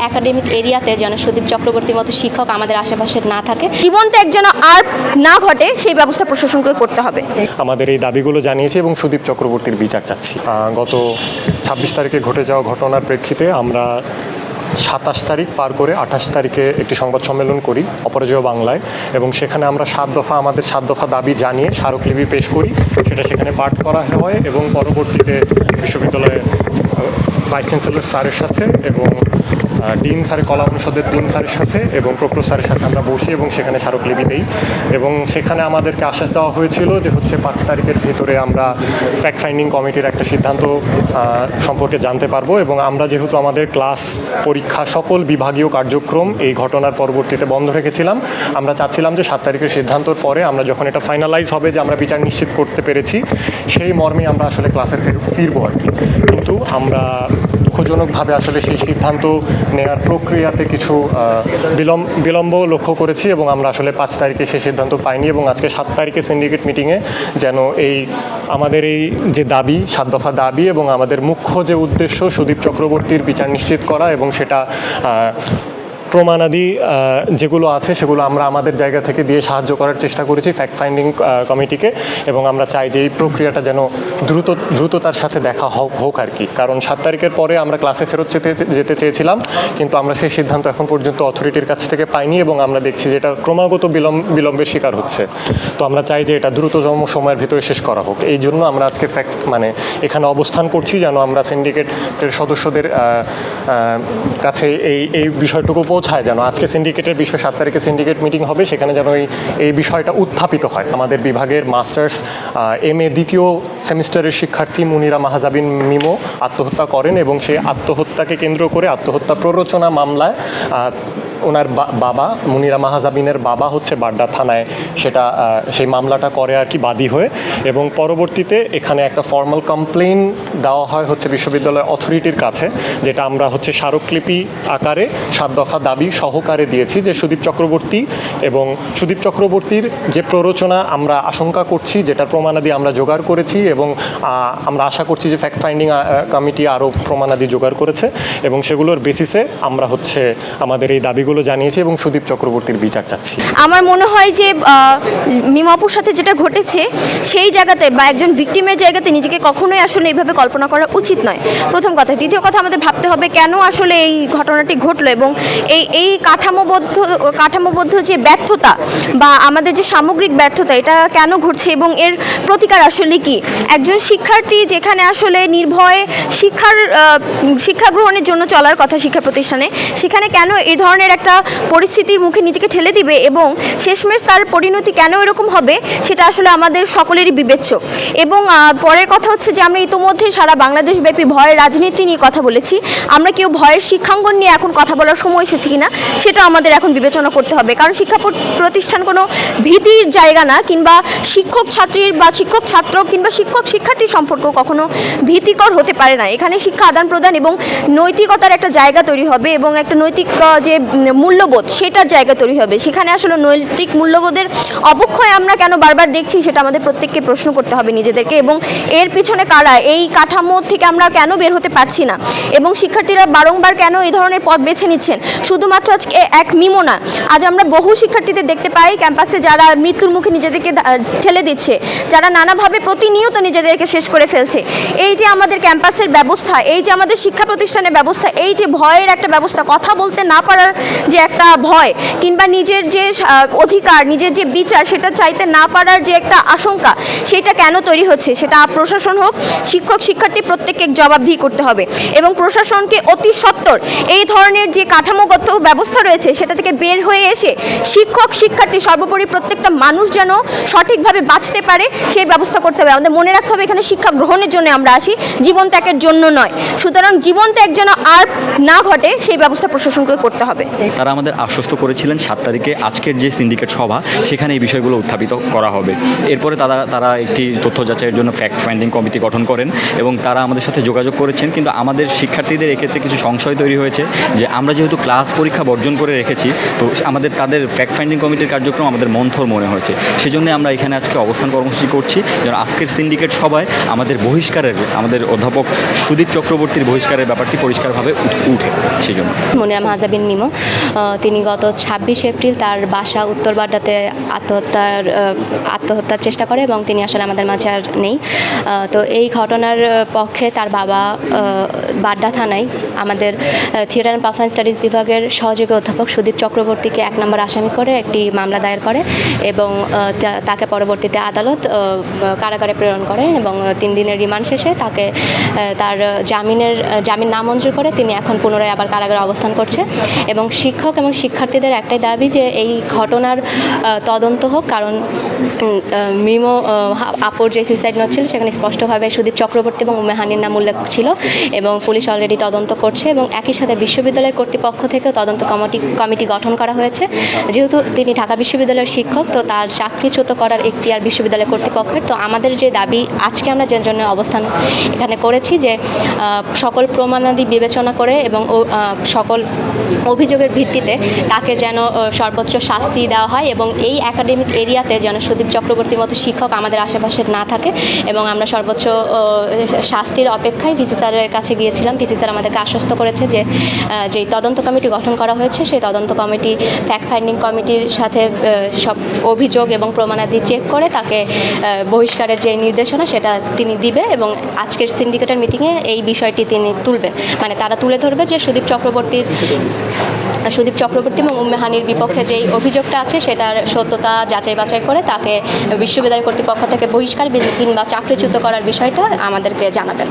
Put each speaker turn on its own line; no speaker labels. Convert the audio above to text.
Academic এরিয়াতে যেন সুদীপ চক্রবর্তীর মতো শিক্ষক আমাদের আশেপাশে না থাকে।
জীবন ত্যাগ যেন আর না ঘটে সেই ব্যবস্থা প্রশাসনকে করতে হবে।
আমাদের এই দাবিগুলো জানিয়েছি এবং সুদীপ চক্রবর্তীর বিচার চাচ্ছি। গত 26 তারিখে ঘটে যাওয়া ঘটনার প্রেক্ষিতে আমরা 27 তারিখ পার করে 28 তারিখে একটি সংবাদ সম্মেলন করি অপরাজেয় বাংলায়, এবং সেখানে আমরা 7 দফা আমাদের 7 দফা দাবি জানিয়ে স্মারকলিপি পেশ করি। সেটা সেখানে পাঠ করা হয় এবং পরবর্তীতে বিশ্ববিদ্যালয়ের ভাইস চ্যান্সেলর স্যারের সাথে এবং ডিন স্যারের কলা অনুষদের ডিন স্যারের সাথে এবং প্রক্টর স্যারের সাথে আমরা বসি এবং সেখানে স্মারকলিপি দিই। এবং সেখানে আমাদেরকে আশ্বাস দেওয়া হয়েছিল যে 5 তারিখের ভেতরে আমরা ফ্যাক্ট ফাইন্ডিং কমিটির একটা সিদ্ধান্ত সম্পর্কে জানতে পারবো। এবং আমরা যেহেতু আমাদের ক্লাস পরীক্ষা সকল বিভাগীয় কার্যক্রম এই ঘটনার পরবর্তীতে বন্ধ রেখেছিলাম, আমরা চাচ্ছিলাম যে 7 তারিখের সিদ্ধান্তর পরে আমরা যখন এটা ফাইনালাইজ হবে যে আমরা বিচার নিশ্চিত করতে পেরেছি, সেই মর্মে আমরা আসলে ক্লাসে ফিরবো আর কি। কিন্তু আমরা দুঃখজনকভাবে আসলে সেই সিদ্ধান্ত নেওয়ার প্রক্রিয়াতে কিছু বিলম্ব লক্ষ্য করেছি এবং আমরা আসলে 5 তারিখে সেই সিদ্ধান্ত পাইনি। এবং আজকে 7 তারিখে সিন্ডিকেট মিটিংয়ে যেন এই আমাদের এই যে দাবি 7 দফা দাবি এবং আমাদের মুখ্য যে উদ্দেশ্য সুদীপ চক্রবর্তীর বিচার নিশ্চিত করা, এবং সেটা প্রমাণাদি যেগুলো আছে সেগুলো আমরা আমাদের জায়গা থেকে দিয়ে সাহায্য করার চেষ্টা করেছি ফ্যাক্ট ফাইন্ডিং কমিটিকে। এবং আমরা চাই যে এই প্রক্রিয়াটা যেন দ্রুততার সাথে দেখা হোক আর কি। কারণ 7 তারিখের পরে আমরা ক্লাসে ফেরত যেতে চেয়েছিলাম, কিন্তু আমরা সেই সিদ্ধান্ত এখন পর্যন্ত অথরিটির কাছ থেকে পাইনি এবং আমরা দেখছি যে এটা ক্রমাগত বিলম্বের শিকার হচ্ছে। তো আমরা চাই যে এটা দ্রুততম সময়ের ভিতরে শেষ করা হোক। এই জন্য আমরা আজকে এখানে অবস্থান করছি, যেন আমরা সিন্ডিকেটের সদস্যদের কাছে এই বিষয়টুকু পৌঁছায়, যেন আজকে সিন্ডিকেটের বিষয় 7 তারিখে সিন্ডিকেট মিটিং হবে, সেখানে যেন এই বিষয়টা উত্থাপিত হয়। আমাদের বিভাগের মাস্টার্স MA দ্বিতীয় সেমিস্টারের শিক্ষার্থী মুনিরা মাহাজাবিন মিমো আত্মহত্যা করেন এবং সেই আত্মহত্যাকে কেন্দ্র করে আত্মহত্যা প্ররোচনা মামলায় ওনার বাবা মুনিরা মাহাজাবিনের বাবা হচ্ছে বাড্ডা থানায় সেই মামলাটা করে আর কি বাদী হয়ে। এবং পরবর্তীতে এখানে একটা ফর্মাল কমপ্লেন দেওয়া হয় বিশ্ববিদ্যালয় অথরিটির কাছে, যেটা আমরা স্মারকলিপি আকারে 7 দফা দাবি সহকারে দিয়েছি যে সুদীপ চক্রবর্তীর যে প্ররোচনা আমরা আশঙ্কা করছি, যেটার প্রমাণাদি আমরা জোগাড় করেছি এবং আমরা আশা করছি যে ফ্যাক্ট ফাইন্ডিং কমিটি আরও প্রমাণাদি জোগাড় করেছে এবং সেগুলোর বেসিসে আমরা আমাদের এই দাবিগুলো জানিয়েছি এবং সুদীপ চক্রবর্তীর বিচার চাচ্ছি।
আমার মনে হয় যে মিমাপুর সাথে যেটা ঘটেছে সেই জায়গাতে বা একজন ভিকটিমের জায়গাতে নিজেকে কখনোই আসলে এইভাবে কল্পনা করা উচিত নয়, প্রথম কথা। দ্বিতীয় কথা, আমাদের ভাবতে হবে কেন আসলে এই ঘটনাটি ঘটলো এবং এই কাঠামোবদ্ধ যে ব্যর্থতা বা আমাদের যে সামগ্রিক ব্যর্থতা, এটা কেন ঘটছে এবং এর প্রতিকার আসলে কি। একজন শিক্ষার্থী যেখানে আসলে নির্ভয়ে শিক্ষা গ্রহণের জন্য চলার কথা শিক্ষা প্রতিষ্ঠানে, সেখানে কেন এই ধরনের একটা পরিস্থিতির মুখে নিজেকে ঠেলে দিবে এবং শেষমেশ তার পরিণতি কেন এরকম হবে, সেটা আসলে আমাদের সকলেরই বিবেচ্য। এবং পরের কথা হচ্ছে যে আমরা ইতোমধ্যে সারা বাংলাদেশব্যাপী ভয়ের রাজনীতি নিয়ে কথা বলেছি। আমরা কেউ ভয়ের শিক্ষাঙ্গন নিয়ে এখন কথা বলার সময় এসেছে কিনা সেটা আমাদের এখন বিবেচনা করতে হবে। কারণ শিক্ষা প্রতিষ্ঠান কোনো ভীতির জায়গা না, কিংবা শিক্ষক ছাত্রীর বা শিক্ষক ছাত্র কিংবা শিক্ষক শিক্ষার্থীর সম্পর্ক কখনো ভীতিকর হতে পারে না। এখানে শিক্ষা আদান প্রদান এবং নৈতিকতার একটা জায়গা তৈরি হবে এবং একটা নৈতিক যে মূল্যবোধ সেটার জায়গা তৈরি হবে। সেখানে আসলে নৈতিক মূল্যবোধের অবক্ষয় আমরা কেন বারবার দেখছি সেটা আমাদের প্রত্যেককে প্রশ্ন করতে হবে নিজেদেরকে, এবং এর পিছনে কারা, এই কাঠামো থেকে আমরা কেন বের হতে পারছি না এবং শিক্ষার্থীরা বারংবার কেন এই ধরনের পথ বেছে নিচ্ছেন। শুধুমাত্র আজকে এক মিমো না, আজ আমরা বহু শিক্ষার্থীদের দেখতে পাই ক্যাম্পাসে যারা মৃত্যুর মুখে নিজেদেরকে ঠেলে দিচ্ছে, যারা নানাভাবে প্রতিনিয়ত নিজেদেরকে শেষ করে ফেলছে। এই যে আমাদের ক্যাম্পাসের ব্যবস্থা, এই যে আমাদের শিক্ষা প্রতিষ্ঠানের ব্যবস্থা, এই যে ভয়ের একটা ব্যবস্থা, কথা বলতে না পারার যে একটা ভয় কিংবা নিজের যে অধিকার, নিজের যে বিচার সেটা চাইতে না পারার যে একটা আশঙ্কা, সেটা কেন তৈরি হচ্ছে, সেটা প্রশাসন হোক শিক্ষক শিক্ষার্থী প্রত্যেককে জবাবদিহি করতে হবে। এবং প্রশাসনকে অতি সত্বর এই ধরনের যে কাঠামোগত ব্যবস্থা রয়েছে সেটা থেকে বের হয়ে এসে শিক্ষক শিক্ষার্থী সর্বোপরি প্রত্যেকটা মানুষ যেন সঠিকভাবে বাঁচতে পারে সেই ব্যবস্থা করতে হবে। আমাদের মনে রাখতে হবে এখানে শিক্ষা গ্রহণের জন্য আমরা আসি, জীবন ত্যাগের জন্য নয়। সুতরাং জীবন ত্যাগ যেন আর না ঘটে সেই ব্যবস্থা প্রশাসনকে করতে হবে।
তারা আমাদের আশ্বস্ত করেছিলেন 7 তারিখে আজকের যে সিন্ডিকেট সভা সেখানে এই বিষয়গুলো উত্থাপিত করা হবে। এরপরে তারা একটি তথ্য যাচাইয়ের জন্য ফ্যাক্ট ফাইন্ডিং কমিটি গঠন করেন এবং তারা আমাদের সাথে যোগাযোগ করেছেন, কিন্তু আমাদের শিক্ষার্থীদের এক্ষেত্রে কিছু সংশয় তৈরি হয়েছে যে আমরা যেহেতু ক্লাস পরীক্ষা বর্জন করে রেখেছি, তো তাদের ফ্যাক্ট ফাইন্ডিং কমিটির কার্যক্রম আমাদের মন্থর মনে হয়েছে। সেজন্য আমরা এখানে আজকে অবস্থান কর্মসূচি করছি যেন আজকের সিন্ডিকেট সভায় আমাদের অধ্যাপক সুদীপ চক্রবর্তীর বহিষ্কারের ব্যাপারটি পরিষ্কারভাবে উঠে। সেই জন্য
মনিরা মাহজাবিন মিমো, তিনি গত 26 এপ্রিল তার বাসা উত্তর বাড্ডাতে আত্মহত্যার চেষ্টা করে এবং তিনি আসলে আমাদের মাঝে আর নেই। তো এই ঘটনার পক্ষে তার বাবা বাড্ডা থানায় আমাদের থিয়েটার অ্যান্ড পারফরমেন্স স্টাডিজ বিভাগের সহযোগী অধ্যাপক সুদীপ চক্রবর্তীকে 1 নম্বর আসামি করে একটি মামলা দায়ের করে এবং তাকে পরবর্তীতে আদালত কারাগারে প্রেরণ করে এবং 3 দিনের রিমান্ড শেষে তাকে তার জামিন নামঞ্জুর করে তিনি এখন পুনরায় আবার কারাগারে অবস্থান করছে। এবং শিক্ষক এবং শিক্ষার্থীদের একটাই দাবি যে এই ঘটনার তদন্ত হোক, কারণ মিমো আপুর যে সুইসাইড নোট ছিল সেখানে স্পষ্টভাবে সুদীপ চক্রবর্তী এবং উম্মে নাম উল্লেখ ছিল এবং পুলিশ অলরেডি তদন্ত করছে এবং একই সাথে বিশ্ববিদ্যালয় কর্তৃপক্ষ থেকেও তদন্ত কমিটি গঠন করা হয়েছে। যেহেতু তিনি ঢাকা বিশ্ববিদ্যালয়ের শিক্ষক, তো তার চাকরিচ্যুত করার এখতিয়ার বিশ্ববিদ্যালয় কর্তৃপক্ষের। তো আমাদের যে দাবি আজকে আমরা যে জন্য অবস্থান এখানে করেছি যে সকল প্রমাণাদি বিবেচনা করে এবং সকল অভিযোগের ভিত্তিতে তাকে যেন সর্বোচ্চ শাস্তি দেওয়া হয় এবং এই একাডেমিক এরিয়াতে যেন সুদীপ চক্রবর্তীর মতো শিক্ষক আমাদের আশেপাশে না থাকে। এবং আমরা সর্বোচ্চ শাস্তির অপেক্ষায় ভিসি স্যারের কাছে গিয়েছিলাম। ভিসি স্যার আমাদেরকে আশ্বস্ত করেছে যে যেই তদন্ত কমিটি গঠন করা হয়েছে সেই তদন্ত কমিটি ফ্যাক্ট ফাইন্ডিং কমিটির সাথে সব অভিযোগ এবং প্রমাণাদি চেক করে তাকে বহিষ্কারের যে নির্দেশনা সেটা তিনি দিবে এবং আজকের সিন্ডিকেটের মিটিংয়ে এই বিষয়টি তিনি তুলবেন, মানে তারা তুলে ধরবে যে সুদীপ চক্রবর্তী এবং উম্মে হানির বিপক্ষে যেই অভিযোগটা আছে সেটার সত্যতা যাচাই বাছাই করে তাকে বিশ্ববিদ্যালয় কর্তৃপক্ষ থেকে বহিষ্কার কিংবা চাকরিচ্যুত করার বিষয়টা আমাদেরকে জানাবেন।